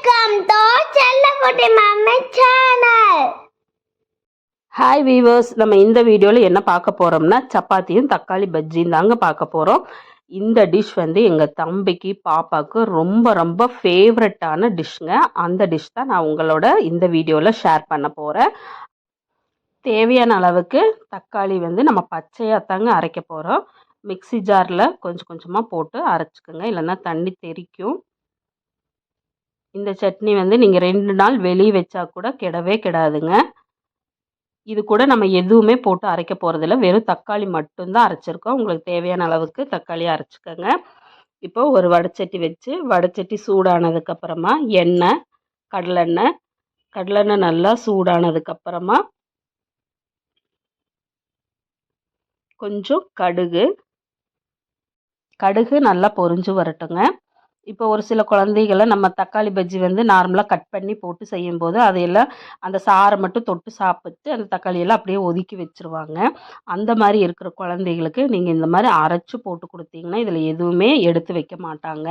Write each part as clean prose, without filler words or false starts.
Welcome to செல்லக்குட்டி mummy channel. Hi viewers, நம்ம இந்த வீடியோவில் என்ன பார்க்க போகிறோம்னா சப்பாத்தியும் தக்காளி பஜ்ஜியும் தாங்க பார்க்க போகிறோம். இந்த டிஷ் வந்து எங்கள் தம்பிக்கு பாப்பாவுக்கு ரொம்ப ரொம்ப ஃபேவரட்டான டிஷ்ங்க. அந்த டிஷ் தான் நான் உங்களோட இந்த வீடியோவில் ஷேர் பண்ண போகிறேன். தேவையான அளவுக்கு தக்காளி வந்து நம்ம பச்சையாக தாங்க அரைக்க போகிறோம். மிக்ஸி ஜாரில் கொஞ்சம் கொஞ்சமாக போட்டு அரைச்சிக்கோங்க, இல்லைன்னா தண்ணி தெறிக்கும். இந்த சட்னி வந்து நீங்கள் 2 நாள் வெளியே வச்சா கூட கெடவே கெடாதுங்க. இது கூட நம்ம எதுவுமே போட்டு அரைக்க போகிறதில்ல, வெறும் தக்காளி மட்டும்தான் அரைச்சிருக்கோம். உங்களுக்கு தேவையான அளவுக்கு தக்காளி அரைச்சிக்கோங்க. இப்போ ஒரு வடைச்சட்டி வச்சு வடைச்சட்டி சூடானதுக்கப்புறமா எண்ணெய், கடலெண்ணெய் நல்லா சூடானதுக்கப்புறமா கொஞ்சம் கடுகு நல்லா பொரிஞ்சு வரட்டுங்க. இப்போ ஒரு சில குழந்தைகளை நம்ம தக்காளி பஜ்ஜி வந்து நார்மலாக கட் பண்ணி போட்டு செய்யும்போது அதையெல்லாம் அந்த சாறை மட்டும் தொட்டு சாப்பிட்டு அந்த தக்காளியெல்லாம் அப்படியே ஒதுக்கி வச்சுருவாங்க. அந்த மாதிரி இருக்கிற குழந்தைகளுக்கு நீங்கள் இந்த மாதிரி அரைச்சி போட்டு கொடுத்தீங்கன்னா இதில் எதுவுமே எடுத்து வைக்க மாட்டாங்க.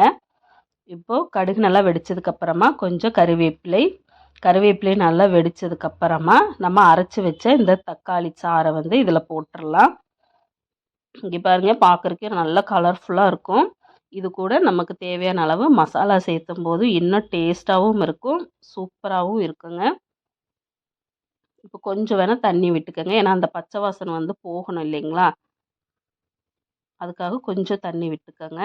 இப்போது கடுகு நல்லா வெடித்ததுக்கப்புறமா கொஞ்சம் கருவேப்பிலை நல்லா வெடித்ததுக்கப்புறமா நம்ம அரைச்சி வச்ச இந்த தக்காளி சாறை வந்து இதில் போட்டுடலாம். இங்கே பாருங்கள், பார்க்குறக்கே நல்லா கலர்ஃபுல்லாக இருக்கும். இது கூட நமக்கு தேவையான அளவு மசாலா சேர்த்தும் போது இன்னும் டேஸ்ட்டாகவும் இருக்கும், சூப்பராகவும் இருக்குங்க. இப்போ கொஞ்சம் வேணால் தண்ணி விட்டுக்கோங்க, ஏன்னா அந்த பச்சை வாசனை வந்து போகணும் இல்லைங்களா, அதுக்காக கொஞ்சம் தண்ணி விட்டுக்கோங்க.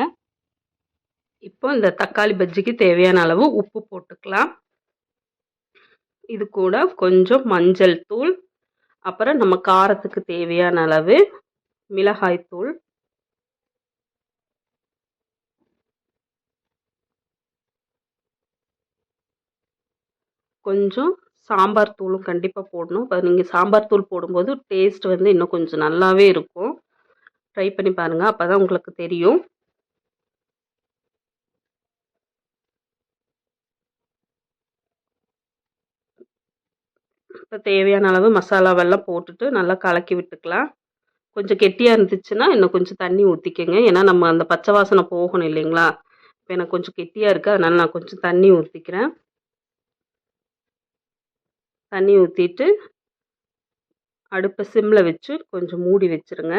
இப்போ இந்த தக்காளி பஜ்ஜிக்கு தேவையான அளவு உப்பு போட்டுக்கலாம். இது கூட கொஞ்சம் மஞ்சள் தூள், அப்புறம் நம்ம காரத்துக்கு தேவையான அளவு மிளகாய் தூள், கொஞ்சம் சாம்பார் தூளும் கண்டிப்பாக போடணும். இப்போ நீங்கள் சாம்பார் தூள் போடும்போது டேஸ்ட் வந்து இன்னும் கொஞ்சம் நல்லாவே இருக்கும். ட்ரை பண்ணி பாருங்கள், அப்போ தான் உங்களுக்கு தெரியும். இப்போ தேவையான அளவு மசாலாவெல்லாம் போட்டுட்டு நல்லா கலக்கி விட்டுக்கலாம். கொஞ்சம் கெட்டியாக இருந்துச்சுன்னா இன்னும் கொஞ்சம் தண்ணி ஊற்றிக்கங்க, ஏன்னா நம்ம அந்த பச்சை வாசனை போகணும் இல்லைங்களா. இப்போ எனக்கு கொஞ்சம் கெட்டியாக இருக்குது, அதனால் நான் கொஞ்சம் தண்ணி ஊற்றிக்கிறேன். தண்ணி ஊற்றிட்டு அடுப்பை சிம்மில் வச்சு கொஞ்சம் மூடி வச்சுருங்க.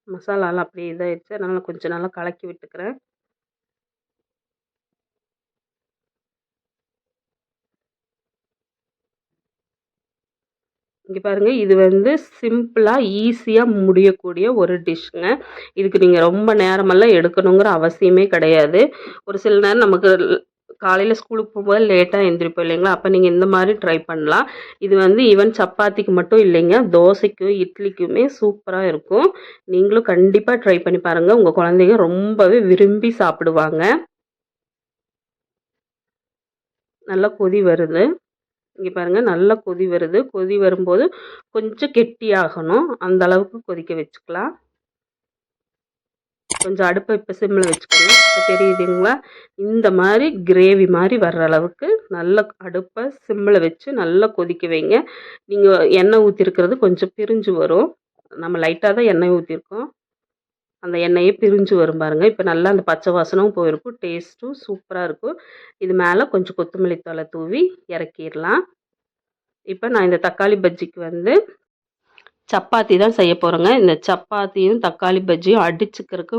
மசாலாலாம் அப்படியே இதாகிடுச்சு, அதனால் கொஞ்சம் நல்லா கலக்கி விட்டுக்கிறேன். இங்கே பாருங்கள், இது வந்து சிம்பிளாக ஈஸியாக முடியக்கூடிய ஒரு டிஷ்ஷுங்க. இதுக்கு நீங்கள் ரொம்ப நேரமெல்லாம் எடுக்கணுங்கிற அவசியமே கிடையாது. ஒரு சில நேரம் நமக்கு காலையில் ஸ்கூலுக்கு போகும்போது லேட்டாக எழுந்திரிப்போம் இல்லைங்களா, அப்போ நீங்கள் இந்த மாதிரி ட்ரை பண்ணலாம். இது வந்து ஈவன் சப்பாத்திக்கு மட்டும் இல்லைங்க, தோசைக்கும் இட்லிக்குமே சூப்பராக இருக்கும். நீங்களும் கண்டிப்பாக ட்ரை பண்ணி பாருங்கள், உங்கள் குழந்தைங்க ரொம்பவே விரும்பி சாப்பிடுவாங்க. நல்லா கொதி வருது. இங்கே பாருங்கள், நல்லா கொதி வருது. கொதி வரும்போது கொஞ்சம் கெட்டியாகணும், அந்த அளவுக்கு கொதிக்க வச்சுக்கலாம். கொஞ்சம் அடுப்பை இப்போ சிம்மில் வச்சுக்கோங்க. இப்போ தெரியுதுங்களா, இந்த மாதிரி கிரேவி மாதிரி வர்ற அளவுக்கு நல்ல அடுப்பை சிம்மில் வச்சு நல்லா கொதிக்க வைங்க. நீங்கள் எண்ணெய் ஊற்றிருக்கிறது கொஞ்சம் பிரிஞ்சு வரும், நம்ம லைட்டாக தான் எண்ணெய் ஊற்றிருக்கோம். அந்த எண்ணெயே பிரிஞ்சு வரும் பாருங்கள். இப்போ நல்லா அந்த பச்சை வாசனும் போயிருக்கும், டேஸ்ட்டும் சூப்பராக இருக்கும். இது மேலே கொஞ்சம் கொத்தமல்லி தழை தூவி இறக்கிடலாம். இப்போ நான் இந்த தக்காளி பஜ்ஜிக்கு வந்து சப்பாத்தி தான் செய்ய போகிறேங்க. இந்த சப்பாத்தியும் தக்காளி பஜ்ஜியும் அடிச்சுக்கிறதுக்கு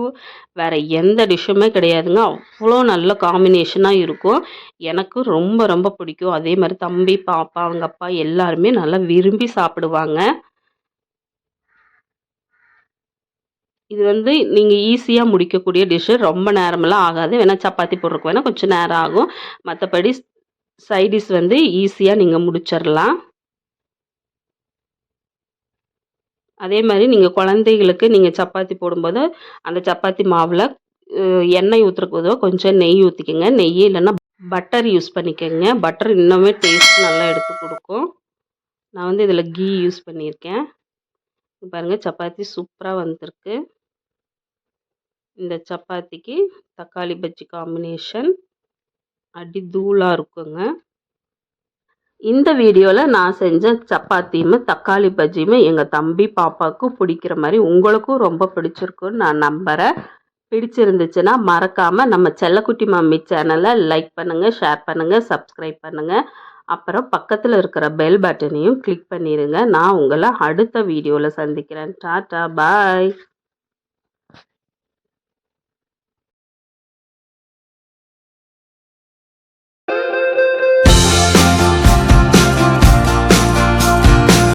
வேறு எந்த டிஷ்ஷுமே கிடையாதுங்க. அவ்வளோ நல்ல காம்பினேஷனாக இருக்கும். எனக்கு ரொம்ப ரொம்ப பிடிக்கும். அதே மாதிரி தம்பி, பாப்பா, அவங்க அப்பா எல்லாருமே நல்லா விரும்பி சாப்பிடுவாங்க. இது வந்து நீங்கள் ஈஸியாக முடிக்கக்கூடிய டிஷ்ஷு, ரொம்ப நேரமெல்லாம் ஆகாது. வேணால் சப்பாத்தி போடுறதுக்கு வேணால் கொஞ்சம் நேரம் ஆகும், மற்றபடி சைடிஷ் வந்து ஈஸியாக நீங்கள் முடிச்சிடலாம். அதே மாதிரி நீங்கள் குழந்தைகளுக்கு நீங்கள் சப்பாத்தி போடும்போது அந்த சப்பாத்தி மாவில் எண்ணெய் ஊற்றுறதுக்கு பொதுவாக கொஞ்சம் நெய் ஊற்றிக்கோங்க. நெய் இல்லைன்னா பட்டர் யூஸ் பண்ணிக்கோங்க. பட்டர் இன்னுமே டேஸ்ட் நல்லா எடுத்து கொடுக்கும். நான் வந்து இதில் கீ யூஸ் பண்ணியிருக்கேன். பாருங்கள், சப்பாத்தி சூப்பராக வந்திருக்கு. இந்த சப்பாத்திக்கு தக்காளி பஜ்ஜி காம்பினேஷன் அடி தூளாக இருக்குங்க. இந்த வீடியோவில் நான் செஞ்ச சப்பாத்தியுமே தக்காளி பஜ்ஜியுமே எங்கள் தம்பி பாப்பாவுக்கு பிடிக்கிற மாதிரி உங்களுக்கும் ரொம்ப பிடிச்சிருக்குன்னு நான் நம்புகிறேன். பிடிச்சிருந்துச்சுன்னா மறக்காமல் நம்ம செல்லக்குட்டி மம்மி சேனலை லைக் பண்ணுங்கள், ஷேர் பண்ணுங்கள், சப்ஸ்கிரைப் பண்ணுங்கள். அப்புறம் பக்கத்தில் இருக்கிற பெல் பட்டனையும் கிளிக் பண்ணிடுங்க. நான் உங்களை அடுத்த வீடியோவில் சந்திக்கிறேன். டாட்டா பாய்.